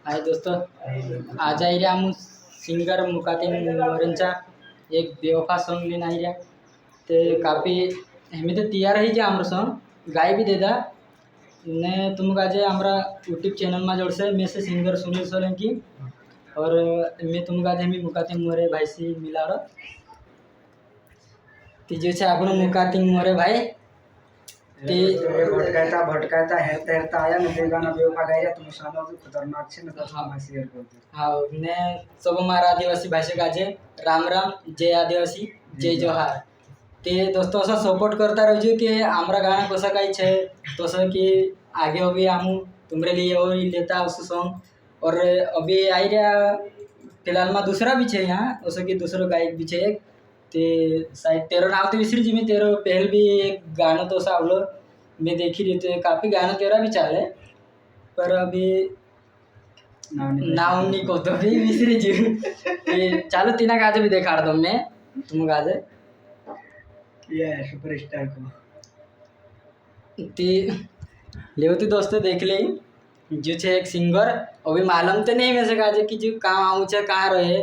हाय दोस्तों, आज आई रे हम सिंगर मुकातिम मोरेंचा एक बेवफा सॉन्ग लेना आई रे ते काफ़ी हमें तो तैयार ही जे आमर सॉन्ग गाय भी देदा ने तुम आज हमारा यूट्यूब चैनल में जोड़ से मैं से सिंगर सुनील सोलंकी और मैं तुम आज हमें मुकातिम मोरे भाई से मिला रो तीजे से आपण मुकातिम मोरे भाई ते भटकायता भटकायता हेरता हेरता आया ने ते गाना बेवफा गाया तुम सामो जो खतरनाक छे ने तो मैं शेयर करतो। हाँ ने सब हमारा आदिवासी भाषा गाजे राम राम जय आदिवासी जय जोहार ते दोस्तों असा सपोर्ट करता रहो कि हमारा गाना कसं काही छे तसं की आगे अभी हम तुम्हारे लिए और लेता उस सॉन्ग और अभी आई रहा फिलहाल में दूसरा भी छे यहाँ उसो कि दूसरा गायक भी छे ते शायद तेरा नाम तो विसरी जी मैं तेरा पहल भी एक गाना तो सावलो मैं देखी रही तो काफ़ी गाना तेरा भी चाले पर अभी नाम नहीं को तो भी विसरी जी ते चालो तीना गाजे भी देखा दो मैं तुम गाजे ये सुपरस्टार को ती लेवती दोस्तों देख ले जो छे एक सिंगर अभी मालूम तो नहीं वैसे काजे कि जो कहाँ आऊँ छे कहाँ रहे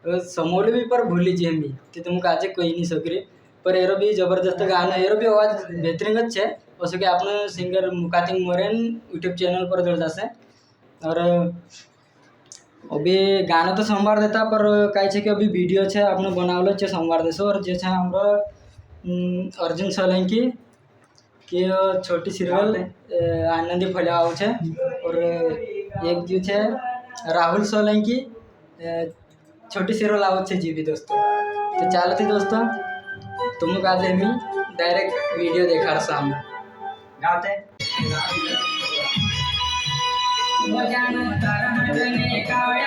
समोल भी पर भूली जी हमी कि तुम काजे कोई नहीं सकरी पर एरो भी जबरदस्त गाना एरो भी आवाज बेहतरीन छे वैसे कि आपने सिंगर मुकातिम मोरेन यूट्यूब चैनल पर जोड़ जासे और अभी गाना तो सोमवार देता पर कहीं छे कि अभी वीडियो छे आपने बनावलो छे सोमवार देसो और जे छे हमरा अर्जुन सोलंकी कि छोटी सीरियल आनंदी फलियाव छे और एक जो छे राहुल सोलंकी छोटी सीरियल आवत छे जी भी दोस्तों तो चालती दोस्तों तुम गाते मी डायरेक्ट वीडियो देखा सामने गाते बजाना तारा हटने कावे